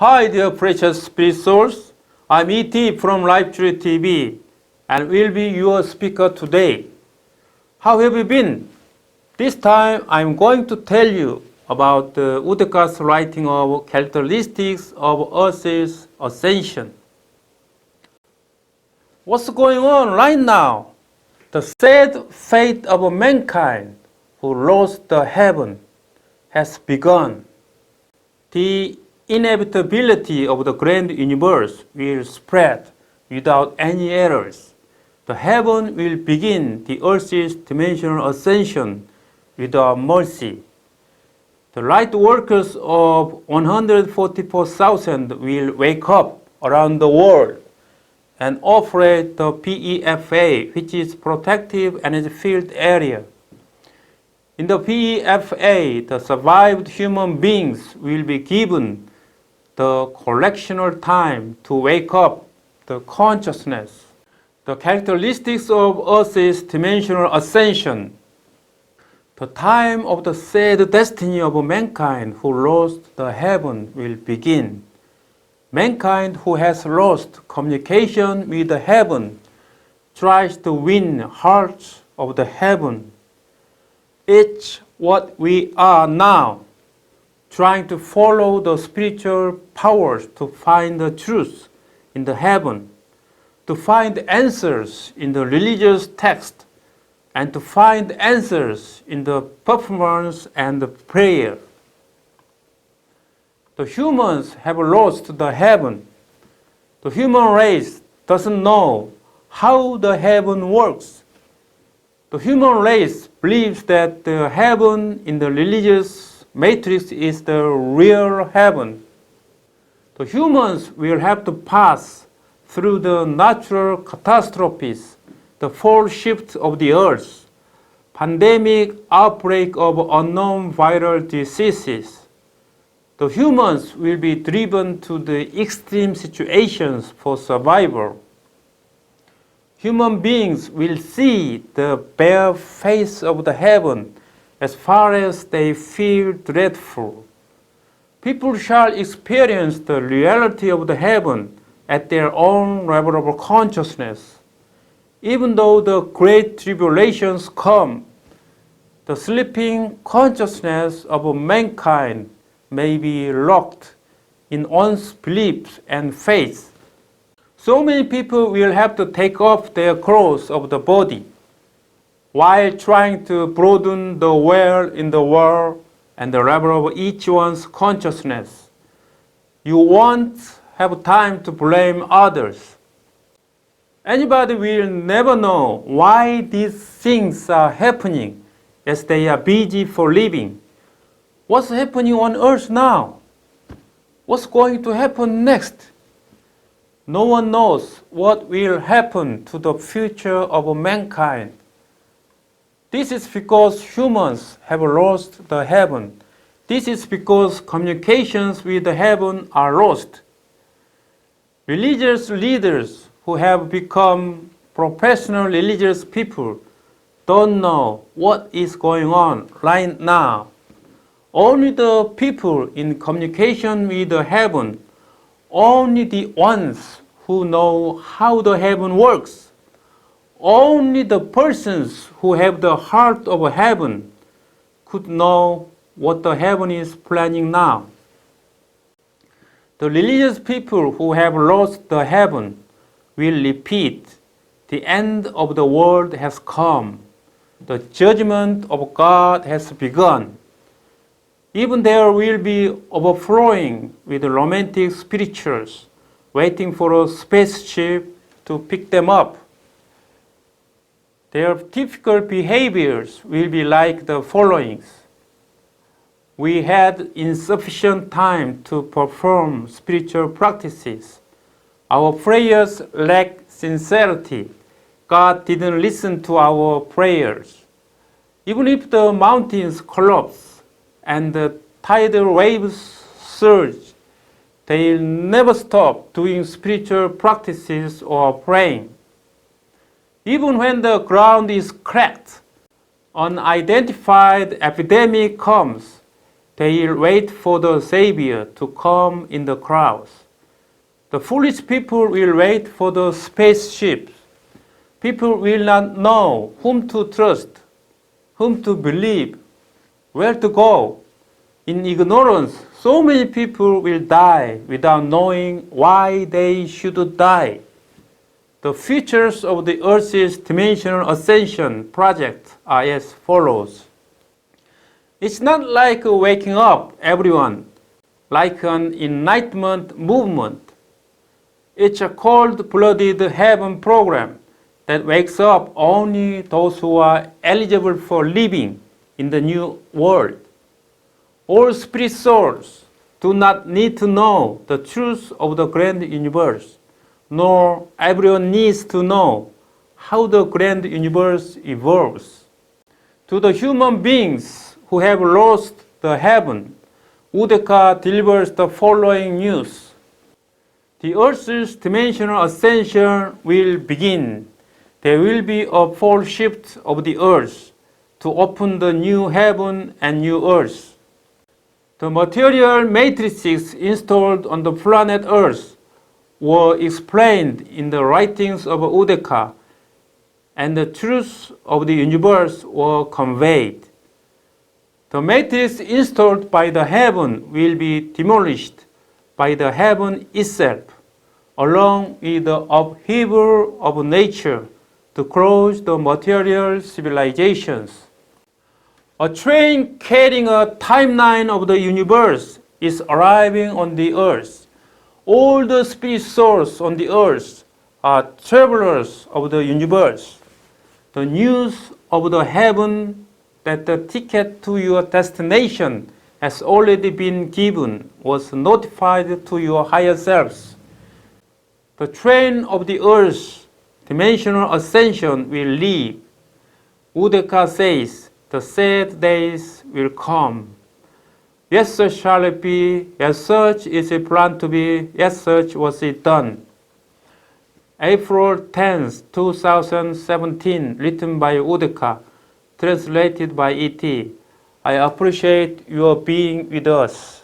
Hi dear precious spirit souls, I'm E.T. from LifeTree TV and will be your speaker today. How have you been? This time I'm going to tell you about Udeka's writing of characteristics of Earth's ascension. What's going on right now? The sad fate of mankind who lost the heaven has begun. The inevitability of the grand universe will spread without any errors. The heaven will begin the earth's dimensional ascension without mercy. The light workers of 144,000 will wake up around the world and operate the PEFA, which is Protective Energy Field Area. In the PEFA, the survived human beings will be given the correctional time to wake up the consciousness. The characteristics of Earth's dimensional ascension. The time of the sad destiny of mankind who lost the heaven will begin. Mankind who has lost communication with the heaven tries to win hearts of the heaven. It's what we are now, trying to follow the spiritual powers to find the truth in the heaven, to find answers in the religious text, and to find answers in the performance and the prayer. The humans have lost the heaven. The human race doesn't know how the heaven works. The human race believes that the heaven in the religious matrix is the real heaven. The humans will have to pass through the natural catastrophes, the fall shift of the earth, pandemic outbreak of unknown viral diseases. The humans will be driven to the extreme situations for survival. Human beings will see the bare face of the heaven as far as they feel dreadful. People shall experience the reality of the heaven at their own level of consciousness. Even though the great tribulations come, the sleeping consciousness of mankind may be locked in one's beliefs and faith. So many people will have to take off their clothes of the body while trying to broaden the veil in the world and the level of each one's consciousness. You won't have time to blame others. Anybody will never know why these things are happening as they are busy for living. What's happening on earth now? What's going to happen next? No one knows what will happen to the future of mankind. This is because humans have lost the heaven. This is because communications with the heaven are lost. Religious leaders who have become professional religious people don't know what is going on right now. Only the people in communication with the heaven, only the ones who know how the heaven works, only the persons who have the heart of heaven could know what the heaven is planning now. The religious people who have lost the heaven will repeat, the end of the world has come. The judgment of God has begun. Even there will be overflowing with romantic spirituals waiting for a spaceship to pick them up. Their typical behaviors will be like the following. We had insufficient time to perform spiritual practices. Our prayers lacked sincerity. God didn't listen to our prayers. Even if the mountains collapse and the tidal waves surge, they'll never stop doing spiritual practices or praying. Even when the ground is cracked, an unidentified epidemic comes, They will wait for the Savior to come in the crowds. The foolish people will wait for the spaceships. People will not know whom to trust, whom to believe, where to go. In ignorance, so many people will die without knowing why they should die. The features of the Earth's dimensional ascension project are as follows. It's not like waking up everyone, like an enlightenment movement. It's a cold-blooded heaven program that wakes up only those who are eligible for living in the new world. All spirit souls do not need to know the truth of the grand universe, nor everyone needs to know how the grand universe evolves. To the human beings who have lost the heaven, Udeka delivers the following news. The Earth's dimensional ascension will begin. There will be a pole shift of the Earth to open the new heaven and new Earth. The material matrices installed on the planet Earth were explained in the writings of Udeka, and the truths of the universe were conveyed. The matrix installed by the heaven will be demolished by the heaven itself, along with the upheaval of nature to close the material civilizations. A train carrying a timeline of the universe is arriving on the earth. All the spirit souls on the earth are travelers of the universe. The news of the heaven that the ticket to your destination has already been given was notified to your higher selves. The train of the earth's dimensional ascension will leave. Udeka says, the sad days will come. Yes, such shall it be. Yes, such is it planned to be. Yes, such was it done. April 10th, 2017, written by Udeka, translated by E.T. I appreciate your being with us.